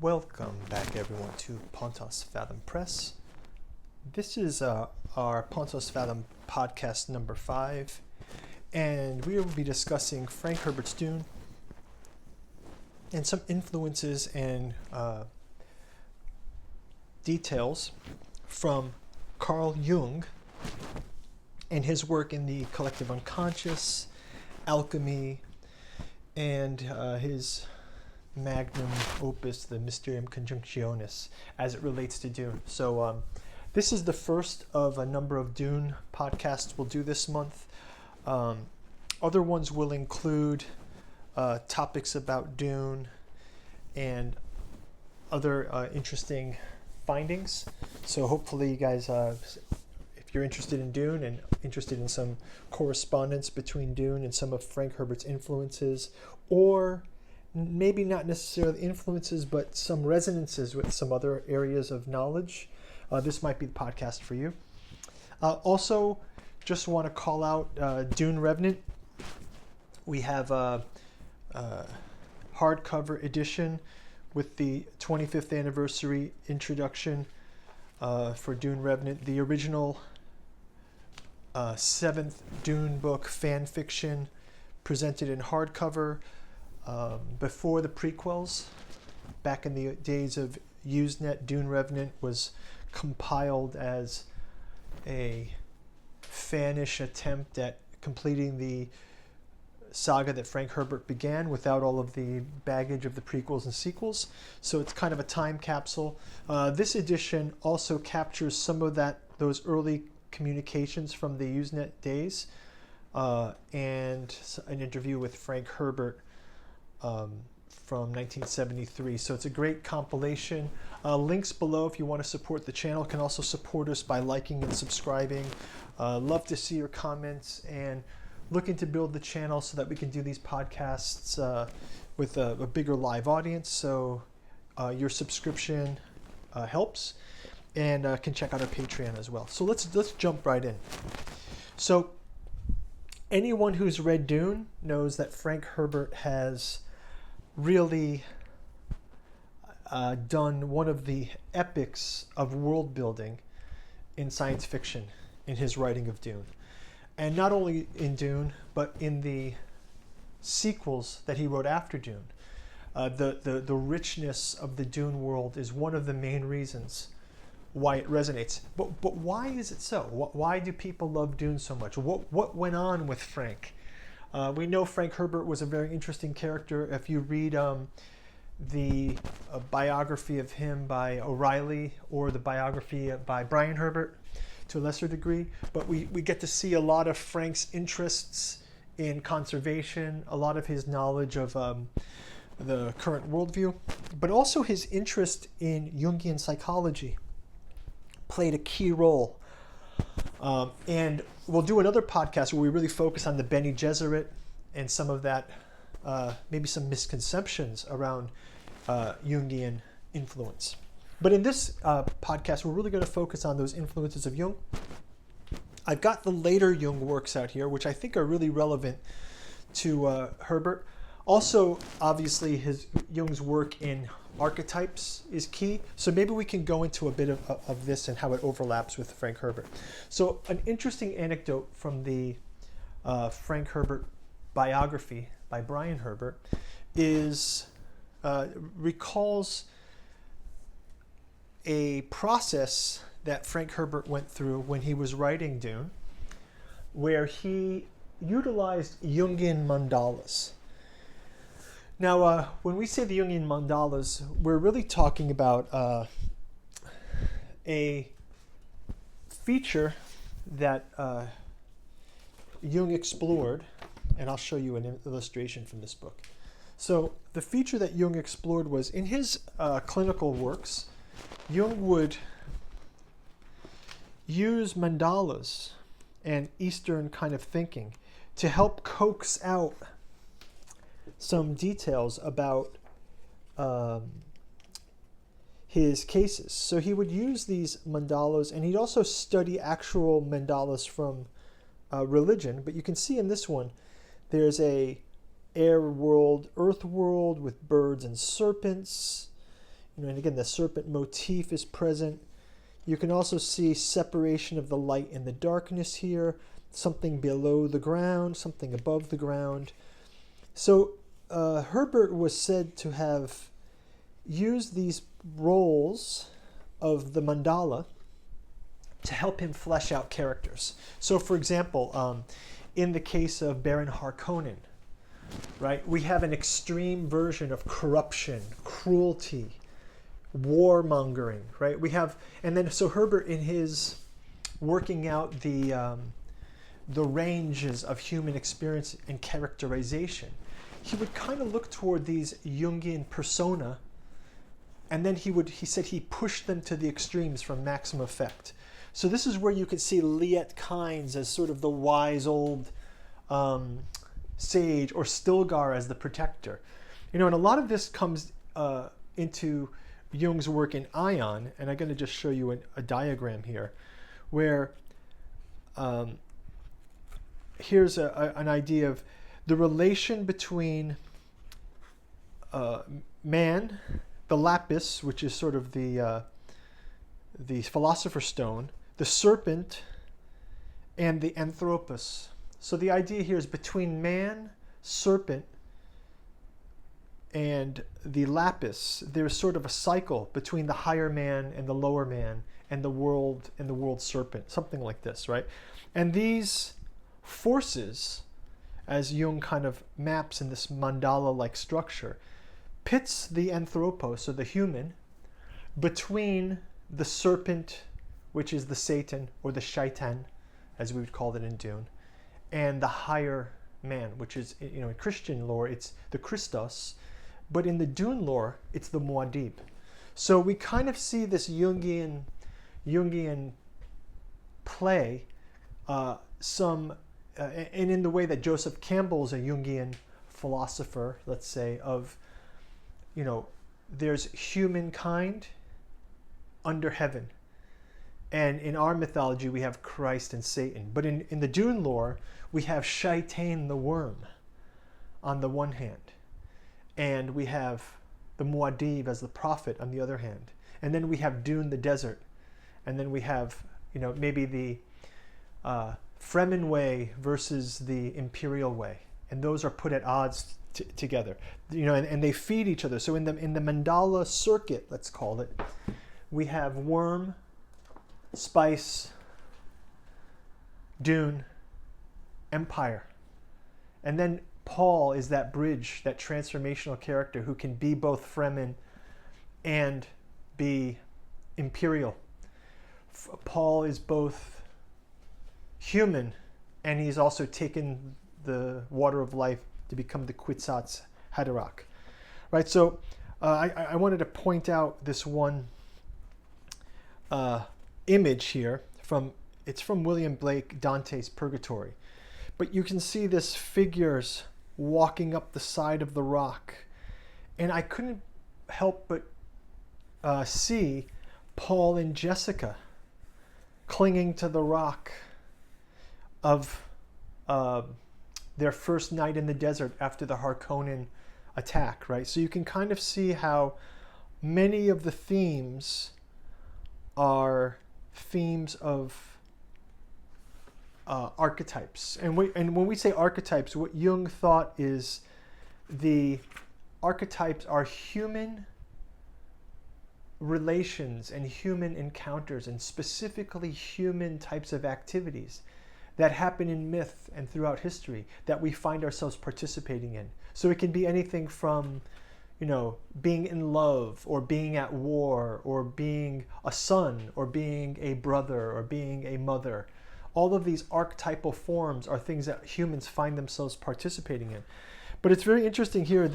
Welcome back, everyone, to Pontos Fathom Press. This is our Pontos Fathom podcast number 5, and we will be discussing Frank Herbert's Dune and some influences and details from Carl Jung and his work in the collective unconscious, alchemy, and his magnum opus, the Mysterium Conjunctionis, as it relates to Dune. So this is the first of a number of Dune podcasts we'll do this month. Other ones will include topics about Dune and other interesting findings. So hopefully you guys, if you're interested in Dune and interested in some correspondence between Dune and some of Frank Herbert's influences, or maybe not necessarily influences, but some resonances with some other areas of knowledge, this might be the podcast for you. Also, just want to call out Dune Revenant. We have a hardcover edition with the 25th anniversary introduction for Dune Revenant. The original 7th Dune book fan fiction presented in hardcover before the prequels. Back in the days of Usenet, Dune Revenant was compiled as a fanish attempt at completing the saga that Frank Herbert began without all of the baggage of the prequels and sequels. So it's kind of a time capsule. This edition also captures some of those early communications from the Usenet days and an interview with Frank Herbert from 1973. So it's a great compilation. Links below if you want to support the channel. Can also support us by liking and subscribing. Love to see your comments, and looking to build the channel so that we can do these podcasts with a bigger live audience. So your subscription helps, and can check out our Patreon as well. So let's jump right in. So anyone who's read Dune knows that Frank Herbert has really done one of the epics of world building in science fiction in his writing of Dune. And not only in Dune, but in the sequels that he wrote after Dune. The richness of the Dune world is one of the main reasons why it resonates. But why is it so? Why do people love Dune so much? What went on with Frank? We know Frank Herbert was a very interesting character. If you read the biography of him by O'Reilly, or the biography by Brian Herbert to a lesser degree, but we get to see a lot of Frank's interests in conservation, a lot of his knowledge of the current worldview, but also his interest in Jungian psychology played a key role. And we'll do another podcast where we really focus on the Bene Gesserit and some of that, maybe some misconceptions around Jungian influence. But in this podcast, we're really going to focus on those influences of Jung. I've got the later Jung works out here, which I think are really relevant to Herbert. Also, obviously, Jung's work in Archetypes is key. So maybe we can go into a bit of this and how it overlaps with Frank Herbert. So an interesting anecdote from the Frank Herbert biography by Brian Herbert is recalls a process that Frank Herbert went through when he was writing Dune, where he utilized Jungian mandalas. Now, when we say the Jungian mandalas, we're really talking about a feature that Jung explored, and I'll show you an illustration from this book. So the feature that Jung explored was, in his clinical works, Jung would use mandalas and Eastern kind of thinking to help coax out some details about his cases. So he would use these mandalas, and he'd also study actual mandalas from religion. But you can see in this one, there's a air world, earth world with birds and serpents. And again, the serpent motif is present. You can also see separation of the light and the darkness here, something below the ground, something above the ground. So Herbert was said to have used these roles of the mandala to help him flesh out characters. So for example, in the case of Baron Harkonnen, right, we have an extreme version of corruption, cruelty, warmongering, right? We have, and then so Herbert, in his working out the ranges of human experience and characterization, he would kind of look toward these Jungian persona, and then he said he pushed them to the extremes for maximum effect. So this is where you could see Liet Kynes as sort of the wise old sage, or Stilgar as the protector. And a lot of this comes into Jung's work in Ion, and I'm going to just show you a diagram here, where here's an idea of the relation between man, the lapis, which is sort of the philosopher's stone, the serpent, and the anthropos. So the idea here is between man, serpent, and the lapis, there's sort of a cycle between the higher man and the lower man, and the world serpent, something like this, right? And these forces, as Jung kind of maps in this mandala-like structure, pits the anthropos, or the human, between the serpent, which is the Satan, or the shaitan, as we would call it in Dune, and the higher man, which is, in Christian lore, it's the Christos, but in the Dune lore, it's the Muad'Dib. So we kind of see this Jungian play, and in the way that Joseph Campbell's a Jungian philosopher, let's say, of, there's humankind under heaven. And in our mythology, we have Christ and Satan. But in the Dune lore, we have Shaitan the worm on the one hand. And we have the Muad'Dib as the prophet on the other hand. And then we have Dune the desert. And then we have, maybe the Fremen way versus the imperial way. And those are put at odds together. And they feed each other. So in the mandala circuit, let's call it, we have worm, spice, Dune, empire. And then Paul is that bridge, that transformational character who can be both Fremen and be imperial. Paul is both human, and he's also taken the water of life to become the Kwisatz Haderach. Right, so I wanted to point out this one image here it's from William Blake, Dante's Purgatory. But you can see this figures walking up the side of the rock. And I couldn't help but see Paul and Jessica clinging to the rock of their first night in the desert after the Harkonnen attack, right? So you can kind of see how many of the themes are themes of archetypes. And when we say archetypes, what Jung thought is the archetypes are human relations and human encounters, and specifically human types of activities that happen in myth and throughout history that we find ourselves participating in. So it can be anything from, being in love, or being at war, or being a son, or being a brother, or being a mother. All of these archetypal forms are things that humans find themselves participating in. But it's very interesting here,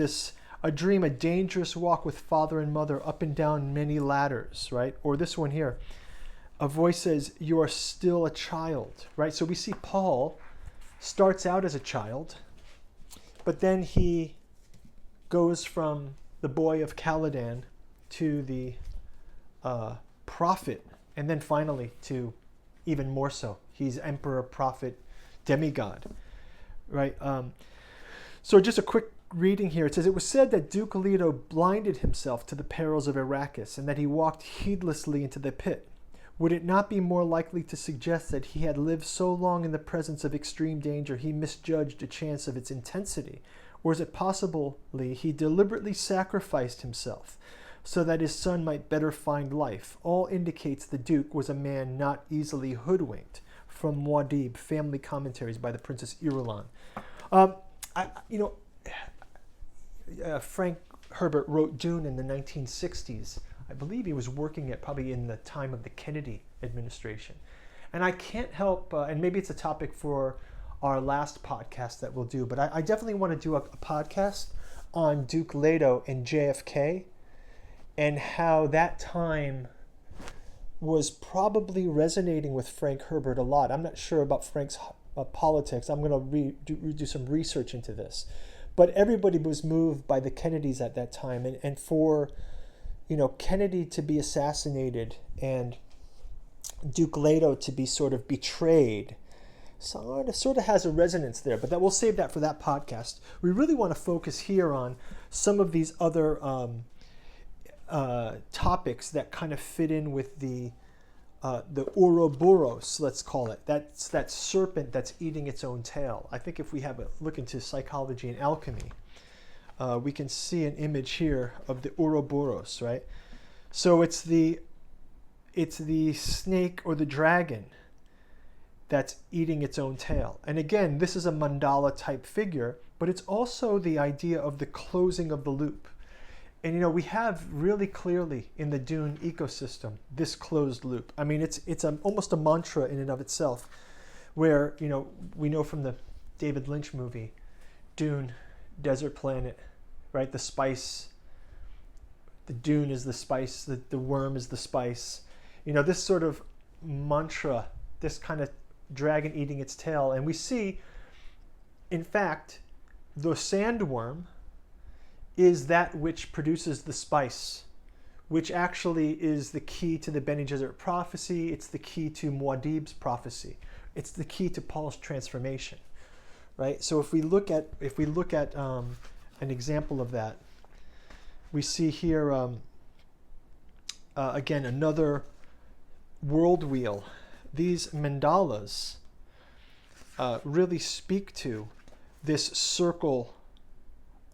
a dream, a dangerous walk with father and mother up and down many ladders, right? Or this one here, a voice says, you are still a child, right? So we see Paul starts out as a child, but then he goes from the boy of Caladan to the prophet, and then finally to even more so. He's emperor, prophet, demigod, right? So just a quick reading here, it says, "It was said that Duke Leto blinded himself to the perils of Arrakis and that he walked heedlessly into the pit. Would it not be more likely to suggest that he had lived so long in the presence of extreme danger he misjudged a chance of its intensity? Or is it possibly he deliberately sacrificed himself so that his son might better find life? All indicates the Duke was a man not easily hoodwinked." From Muad'Dib, Family Commentaries by the Princess Irulan. Frank Herbert wrote Dune in the 1960s. I believe he was working at probably in the time of the Kennedy administration. And I can't help, and maybe it's a topic for our last podcast that we'll do, but I definitely want to do a podcast on Duke Leto and JFK and how that time was probably resonating with Frank Herbert a lot. I'm not sure about Frank's politics. I'm going to do some research into this. But everybody was moved by the Kennedys at that time. And for, Kennedy to be assassinated and Duke Leto to be sort of betrayed, sort of has a resonance there. But we'll save that for that podcast. We really want to focus here on some of these other topics that kind of fit in with the Ouroboros, let's call it. That's that serpent that's eating its own tail. I think if we have a look into psychology and alchemy, we can see an image here of the Ouroboros, right? So it's the snake or the dragon that's eating its own tail. And again, this is a mandala type figure, but it's also the idea of the closing of the loop. And we have really clearly in the Dune ecosystem this closed loop. I mean, it's almost a mantra in and of itself, where we know from the David Lynch movie, Dune, desert planet, right? The spice, the Dune is the spice, the worm is the spice. This sort of mantra, this kind of dragon eating its tail, and we see, in fact, the sandworm is that which produces the spice, which actually is the key to the Bene Gesserit prophecy. It's the key to Muad'Dib's prophecy. It's the key to Paul's transformation, right? So if we look at an example of that, we see here again another world wheel. These mandalas really speak to this circle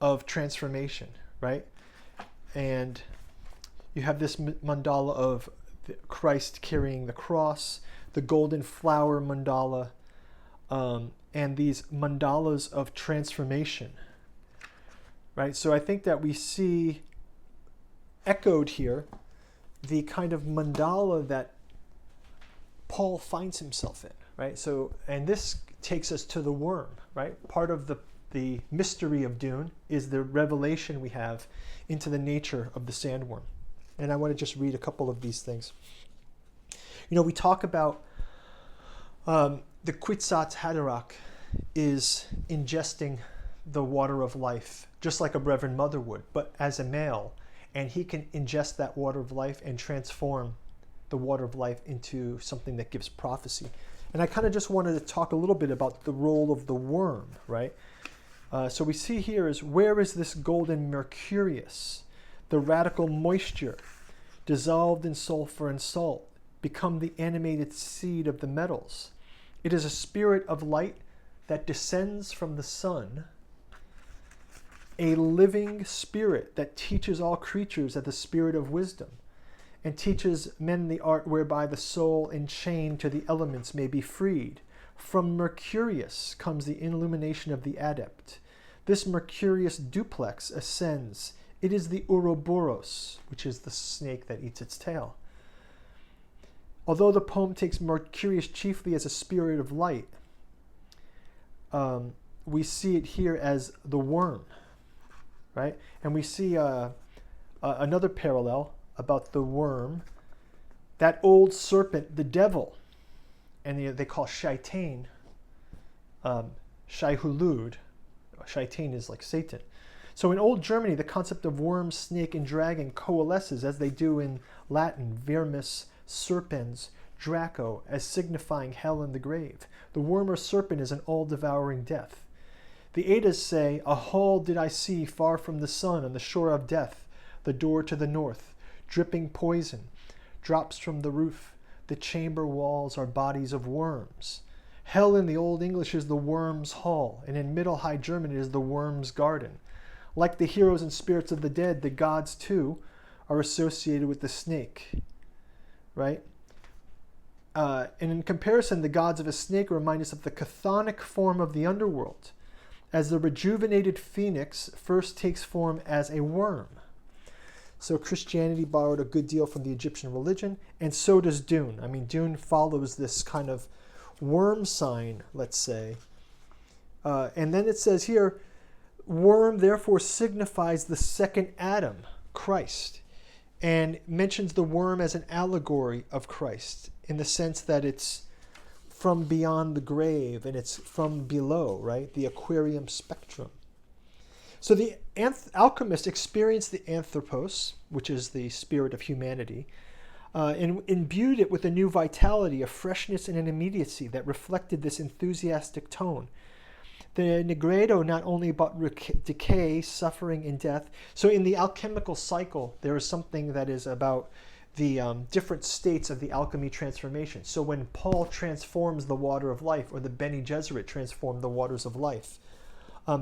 of transformation, right? And you have this mandala of Christ carrying the cross, the golden flower mandala, and these mandalas of transformation, right? So I think that we see echoed here the kind of mandala that Paul finds himself in, right? So, and this takes us to the worm, right? Part of the mystery of Dune is the revelation we have into the nature of the sandworm. And I want to just read a couple of these things. We talk about the Kwisatz Haderach is ingesting the water of life, just like a Reverend Mother would, but as a male. And he can ingest that water of life and transform the water of life into something that gives prophecy. And I kind of just wanted to talk a little bit about the role of the worm, right? So we see here is, where is this golden mercurius, the radical moisture, dissolved in sulfur and salt, become the animated seed of the metals? It is a spirit of light that descends from the sun, a living spirit that teaches all creatures at the spirit of wisdom, and teaches men the art whereby the soul enchained to the elements may be freed. From Mercurius comes the illumination of the adept. This Mercurius duplex ascends. It is the Ouroboros, which is the snake that eats its tail. Although the poem takes Mercurius chiefly as a spirit of light, we see it here as the worm, right? And we see another parallel about the worm, that old serpent, the devil, and they call Shaitan, Shai-Hulud. Shaitan is like Satan. So in old Germany, the concept of worm, snake, and dragon coalesces, as they do in Latin, vermis, serpens, Draco, as signifying hell and the grave. The worm or serpent is an all-devouring death. The Eddas say, a hall did I see far from the sun on the shore of death, the door to the north, dripping poison, drops from the roof. The chamber walls are bodies of worms. Hell in the Old English is the worm's hall, and in Middle High German it is the worm's garden. Like the heroes and spirits of the dead, the gods too are associated with the snake, right? And in comparison, the gods of a snake remind us of the chthonic form of the underworld, as the rejuvenated phoenix first takes form as a worm. So Christianity borrowed a good deal from the Egyptian religion, and so does Dune. I mean, Dune follows this kind of worm sign, let's say. And then it says here, worm therefore signifies the second Adam, Christ, and mentions the worm as an allegory of Christ in the sense that it's from beyond the grave and it's from below, right? The aquarium spectrum. So the alchemist experienced the anthropos, which is the spirit of humanity, and imbued it with a new vitality, a freshness and an immediacy that reflected this enthusiastic tone. The Negredo not only about decay, suffering, and death. So in the alchemical cycle, there is something that is about the different states of the alchemy transformation. So when Paul transforms the water of life, or the Bene Gesserit transformed the waters of life,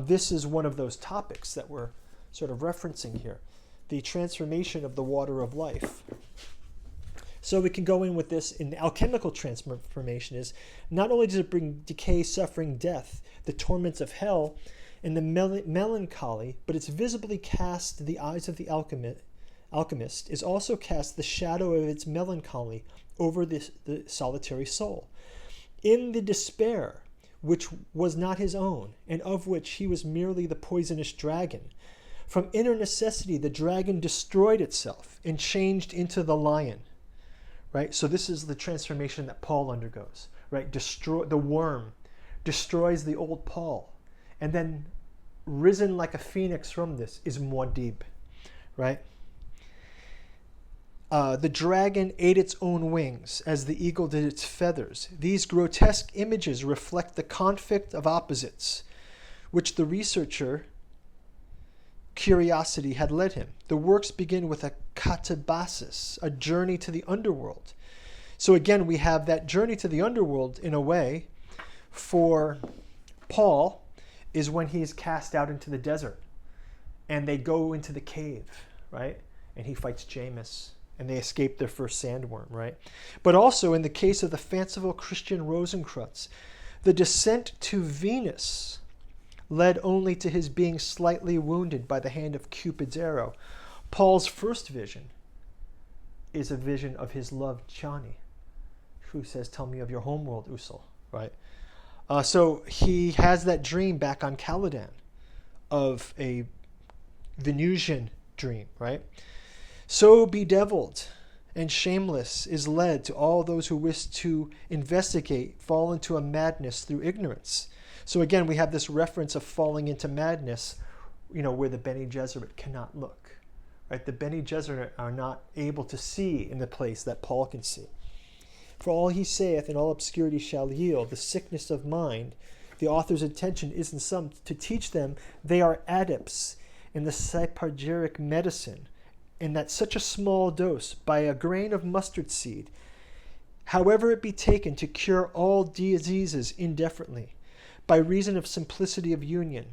this is one of those topics that we're sort of referencing here, the transformation of the water of life. So we can go in with this in the alchemical transformation is not only does it bring decay, suffering, death, the torments of hell, and the melancholy, but it's visibly cast to the eyes of the alchemist is also cast the shadow of its melancholy over the solitary soul. In the despair, which was not his own, and of which he was merely the poisonous dragon, from inner necessity the dragon destroyed itself and changed into the lion. Right? So this is the transformation that Paul undergoes. Right? The worm destroys the old Paul. And then risen like a phoenix from this is Muad'Dib. Right? The dragon ate its own wings, as the eagle did its feathers. These grotesque images reflect the conflict of opposites, which the researcher curiosity had led him. The works begin with a katabasis, a journey to the underworld. So again, we have that journey to the underworld in a way for Paul is when he is cast out into the desert and they go into the cave, right? And he fights Jameis and they escape their first sandworm, right? But also in the case of the fanciful Christian Rosenkreutz, the descent to Venus led only to his being slightly wounded by the hand of Cupid's arrow. Paul's first vision is a vision of his love, Chani, who says, tell me of your homeworld, Usul, right? So he has that dream back on Caladan of a Venusian dream, right? So bedeviled and shameless is led to all those who wish to investigate, fall into a madness through ignorance. So again, we have this reference of falling into madness, where the Bene Gesserit cannot look. Right? The Bene Gesserit are not able to see in the place that Paul can see. For all he saith in all obscurity shall yield, the sickness of mind. The author's intention is in some to teach them they are adepts in the cypargeric medicine, and that such a small dose, by a grain of mustard seed, however it be taken to cure all diseases indifferently, by reason of simplicity of union,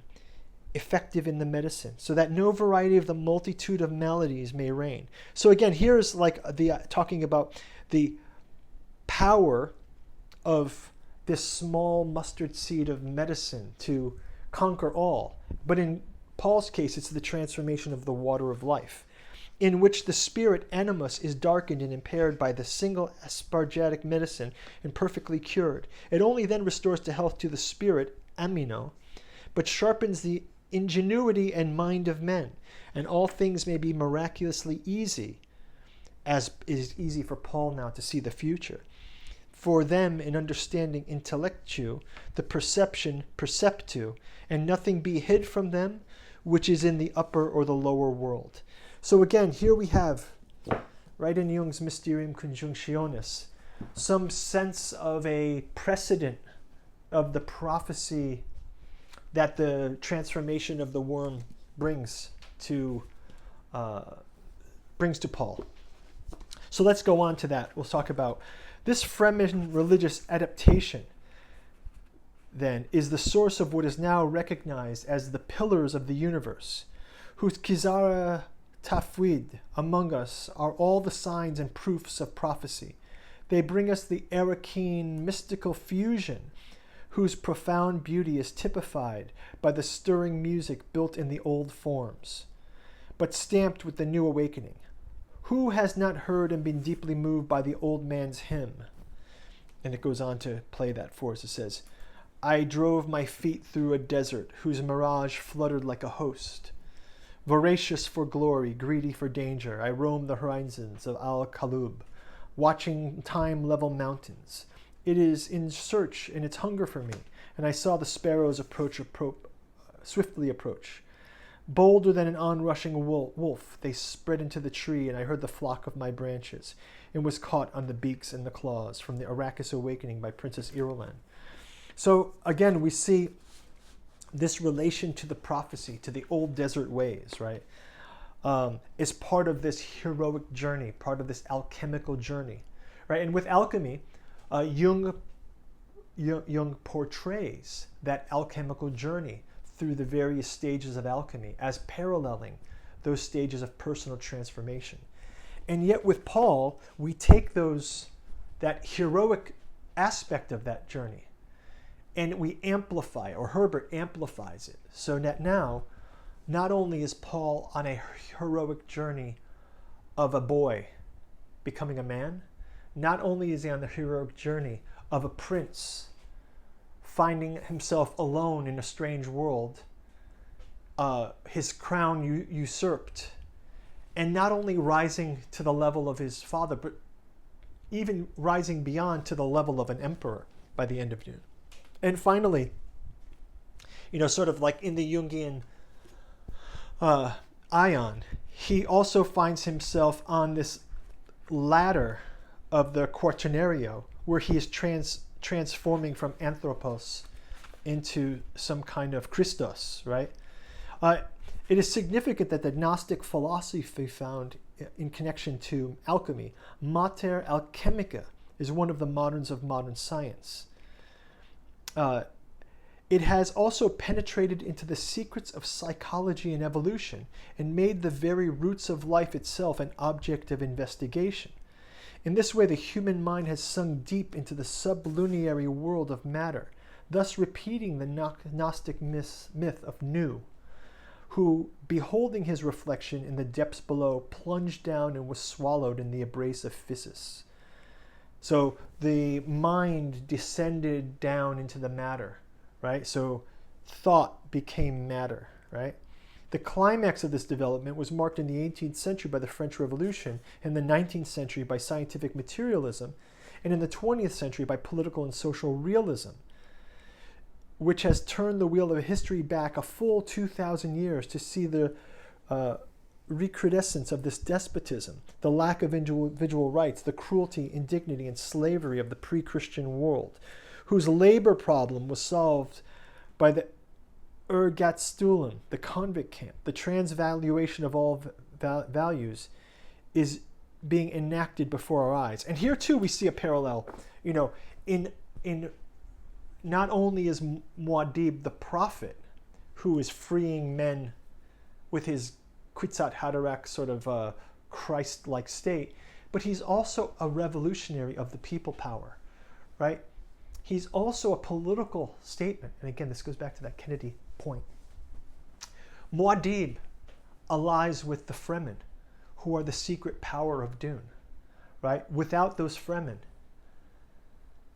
effective in the medicine, so that no variety of the multitude of maladies may reign. So again, here's like talking about the power of this small mustard seed of medicine to conquer all. But in Paul's case, it's the transformation of the water of life, in which the spirit animus is darkened and impaired by the single aspargatic medicine and perfectly cured. It only then restores to health to the spirit, amino, but sharpens the ingenuity and mind of men, and all things may be miraculously easy, as is easy for Paul now to see the future. For them in understanding intellectu, the perception perceptu, and nothing be hid from them, which is in the upper or the lower world. So again, here we have, right in Jung's Mysterium Conjunctionis, some sense of a precedent of the prophecy that the transformation of the worm brings to Paul. So let's go on to that. We'll talk about this Fremen religious adaptation, then, is the source of what is now recognized as the pillars of the universe, whose Kizara Tafwid among us are all the signs and proofs of prophecy. They bring us the Arakeen mystical fusion, whose profound beauty is typified by the stirring music built in the old forms, but stamped with the new awakening. Who has not heard and been deeply moved by the old man's hymn? And it goes on to play that for us. It says, I drove my feet through a desert whose mirage fluttered like a host. Voracious for glory, greedy for danger, I roamed the horizons of Al-Kalub, watching time-level mountains. It is in search and its hunger for me, and I saw the sparrows swiftly approach. Bolder than an onrushing wolf, they spread into the tree, and I heard the flock of my branches, and was caught on the beaks and the claws from the Arrakis awakening by Princess Irulan. So again, we see this relation to the prophecy, to the old desert ways, right, is part of this heroic journey, part of this alchemical journey, right? And with alchemy, Jung portrays that alchemical journey through the various stages of alchemy as paralleling those stages of personal transformation. And yet with Paul, we take that heroic aspect of that journey and we amplify, or Herbert amplifies it, so that now not only is Paul on a heroic journey of a boy becoming a man, not only is he on the heroic journey of a prince finding himself alone in a strange world, his crown usurped, and not only rising to the level of his father, but even rising beyond to the level of an emperor by the end of Dune. And finally, sort of like in the Jungian ion, he also finds himself on this ladder of the Quaternario, where he is transforming from anthropos into some kind of Christos, right? It is significant that the Gnostic philosophy found in connection to alchemy, mater alchemica, is one of the moderns of modern science. It has also penetrated into the secrets of psychology and evolution and made the very roots of life itself an object of investigation. In this way, the human mind has sunk deep into the sublunary world of matter, thus repeating the Gnostic myth of Nu, who, beholding his reflection in the depths below, plunged down and was swallowed in the embrace of physis. So the mind descended down into the matter, right? So thought became matter, right? The climax of this development was marked in the 18th century by the French Revolution, in the 19th century by scientific materialism, and in the 20th century by political and social realism, which has turned the wheel of history back a full 2,000 years to see the recrudescence of this despotism, the lack of individual rights, the cruelty, indignity, and slavery of the pre-Christian world, whose labor problem was solved by the Ergatstulum, the convict camp. The transvaluation of all values is being enacted before our eyes. And here too we see a parallel. In not only is Muad'Dib the prophet who is freeing men with his Kwisatz Haderach sort of Christ-like state, but he's also a revolutionary of the people power, right? He's also a political statement. And again, this goes back to that Kennedy point. Muad'Dib allies with the Fremen, who are the secret power of Dune, right? Without those Fremen,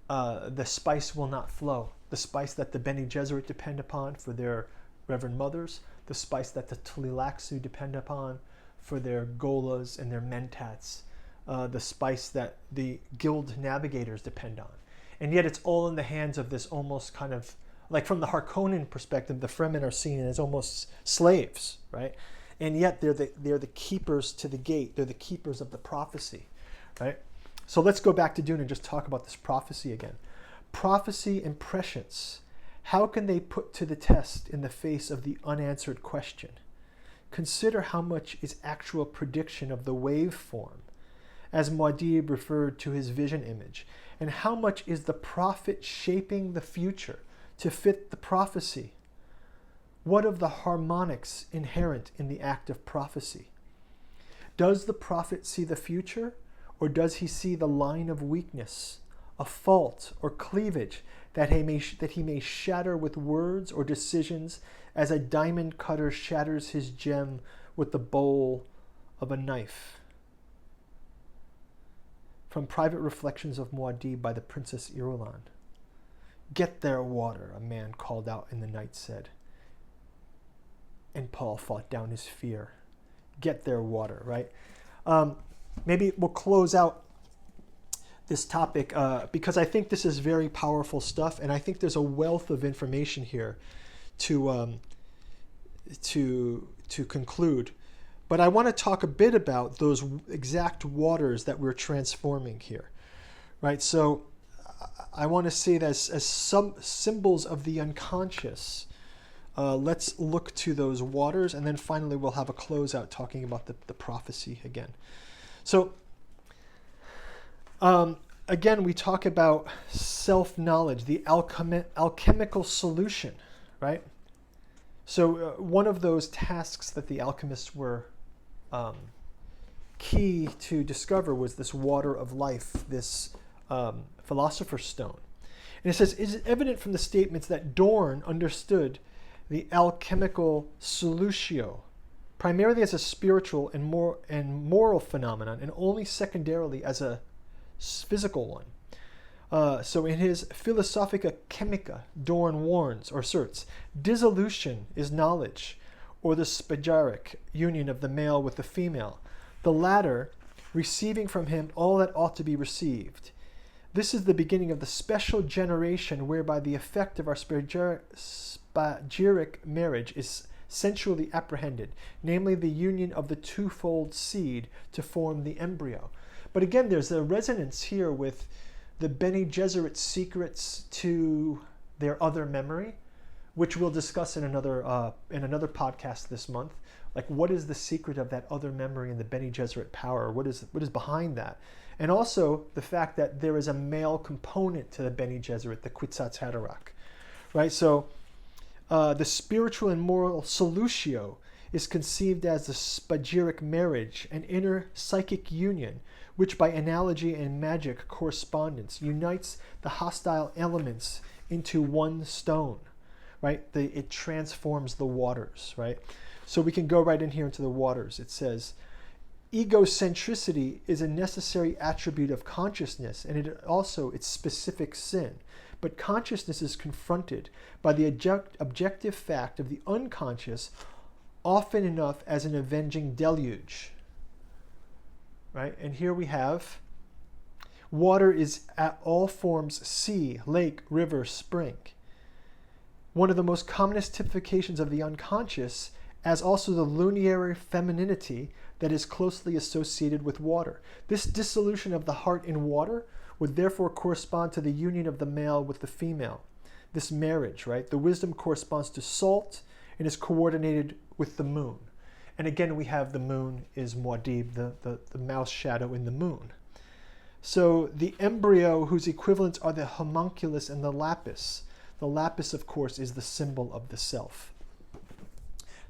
the spice will not flow. The spice that the Bene Gesserit depend upon for their Reverend Mothers, the spice that the Tlilaxu depend upon for their Golas and their Mentats, the spice that the Guild Navigators depend on. And yet it's all in the hands of this almost kind of, like from the Harkonnen perspective, the Fremen are seen as almost slaves, right? And yet they're the keepers to the gate. They're the keepers of the prophecy, right? So let's go back to Dune and just talk about this prophecy again. Prophecy and prescience How can they put to the test in the face of the unanswered question? Consider how much is actual prediction of the waveform, as Muad'Dib referred to his vision image, and how much is the prophet shaping the future to fit the prophecy? What of the harmonics inherent in the act of prophecy? Does the prophet see the future, or does he see the line of weakness, a fault or cleavage that he may shatter with words or decisions, as a diamond cutter shatters his gem with the bowl of a knife? From Private Reflections of Muad'Dib by the Princess Irulan. Get their water, a man called out in the night said. And Paul fought down his fear. Get their water, right? Maybe we'll close out this topic because I think this is very powerful stuff, and I think there's a wealth of information here to conclude. But I want to talk a bit about those exact waters that we're transforming here, right? So I want to see that as some symbols of the unconscious. Let's look to those waters, and then finally we'll have a closeout talking about the prophecy again. So again, we talk about self-knowledge, the alchemical solution, right? So one of those tasks that the alchemists were key to discover was this water of life, this philosopher's stone. And it says, it is evident from the statements that Dorn understood the alchemical solutio primarily as a spiritual and moral phenomenon, and only secondarily as a physical one. So in his Philosophica Chemica, Dorn warns or asserts, dissolution is knowledge, or the spagyric union of the male with the female, the latter receiving from him all that ought to be received. This is the beginning of the special generation whereby the effect of our spagyric marriage is sensually apprehended, namely the union of the twofold seed to form the embryo. But again, there's a resonance here with the Bene Gesserit secrets to their other memory, which we'll discuss in another podcast this month. Like, what is the secret of that other memory and the Bene Gesserit power? What is behind that? And also the fact that there is a male component to the Bene Gesserit, the Kwisatz Haderach, right? So the spiritual and moral solutio is conceived as the spagyric marriage, an inner psychic union, which by analogy and magic correspondence unites the hostile elements into one stone, right? It transforms the waters, right? So we can go right in here into the waters. It says, egocentricity is a necessary attribute of consciousness, and it also its specific sin. But consciousness is confronted by the objective fact of the unconscious often enough as an avenging deluge, right? And here we have water is at all forms sea, lake, river, spring. One of the most commonest typifications of the unconscious as also the lunary femininity that is closely associated with water. This dissolution of the heart in water would therefore correspond to the union of the male with the female. This marriage, right? The wisdom corresponds to salt and is coordinated with the moon. And again, we have the moon is Muad'Dib, the mouse shadow in the moon. So the embryo, whose equivalents are the homunculus and the lapis. The lapis, of course, is the symbol of the self.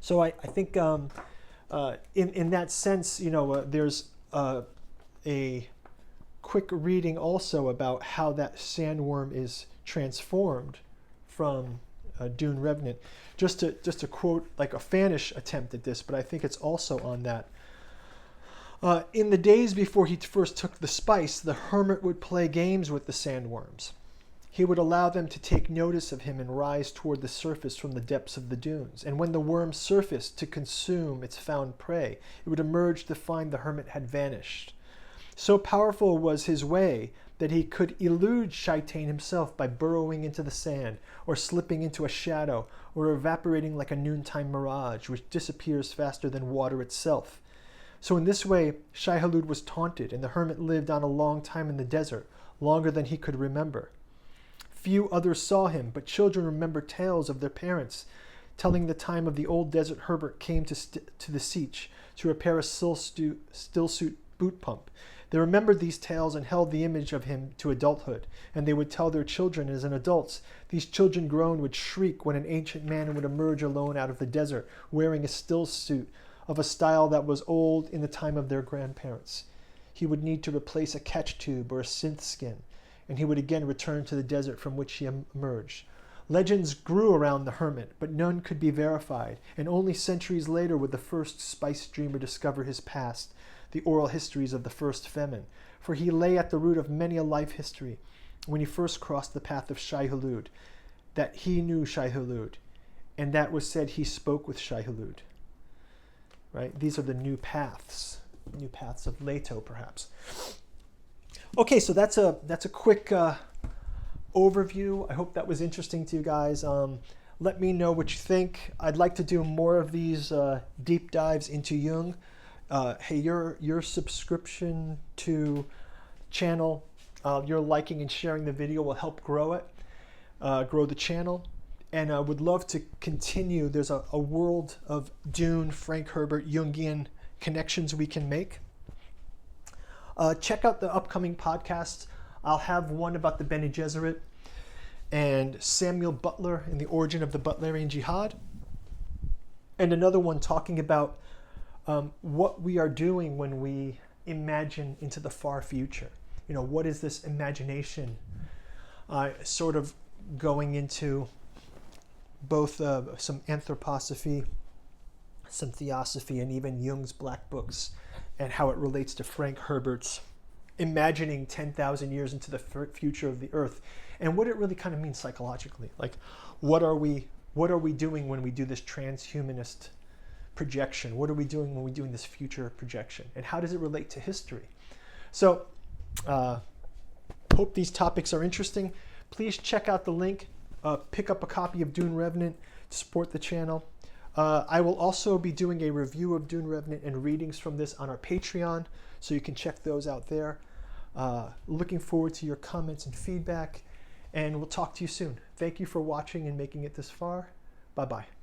So I think in that sense, there's a quick reading also about how that sandworm is transformed from Dune Revenant. Just to quote like a fanish attempt at this, but I think it's also on that. In the days before he first took the spice, the hermit would play games with the sandworms. He would allow them to take notice of him and rise toward the surface from the depths of the dunes. And when the worm surfaced to consume its found prey, it would emerge to find the hermit had vanished. So powerful was his way that he could elude Shaitan himself by burrowing into the sand, or slipping into a shadow, or evaporating like a noontime mirage, which disappears faster than water itself. So in this way, Shai-Hulud was taunted, and the hermit lived on a long time in the desert, longer than he could remember. Few others saw him, but children remember tales of their parents telling the time of the old desert Herbert came to the sietch to repair a still-suit boot pump. They remembered these tales and held the image of him to adulthood, and they would tell their children as an adults. These children grown would shriek when an ancient man would emerge alone out of the desert, wearing a still suit of a style that was old in the time of their grandparents. He would need to replace a catch tube or a synth skin, and he would again return to the desert from which he emerged. Legends grew around the hermit, but none could be verified, and only centuries later would the first spice dreamer discover his past, the oral histories of the first Femin, for he lay at the root of many a life history when he first crossed the path of Shai-Hulud, that he knew Shai-Hulud, and that was said he spoke with Shai-Hulud. Right? These are the new paths of Leto, perhaps. Okay, so that's a quick overview. I hope that was interesting to you guys. Let me know what you think. I'd like to do more of these deep dives into Jung. Hey, your subscription to channel, your liking and sharing the video will help grow it, grow the channel. And I would love to continue. There's a world of Dune, Frank Herbert, Jungian connections we can make. Check out the upcoming podcasts. I'll have one about the Bene Gesserit and Samuel Butler and the origin of the Butlerian Jihad, and another one talking about what we are doing when we imagine into the far future. You know, what is this imagination? Sort of going into both some anthroposophy, some theosophy, and even Jung's black books, and how it relates to Frank Herbert's imagining 10,000 years into the future of the earth, and what it really kind of means psychologically. Like, what are we doing when we do this transhumanist projection? What are we doing when we're doing this future projection? And how does it relate to history? So, hope these topics are interesting. Please check out the link. Pick up a copy of Dune Revenant to support the channel. I will also be doing a review of Dune Revenant and readings from this on our Patreon, so you can check those out there. Looking forward to your comments and feedback, and we'll talk to you soon. Thank you for watching and making it this far. Bye-bye.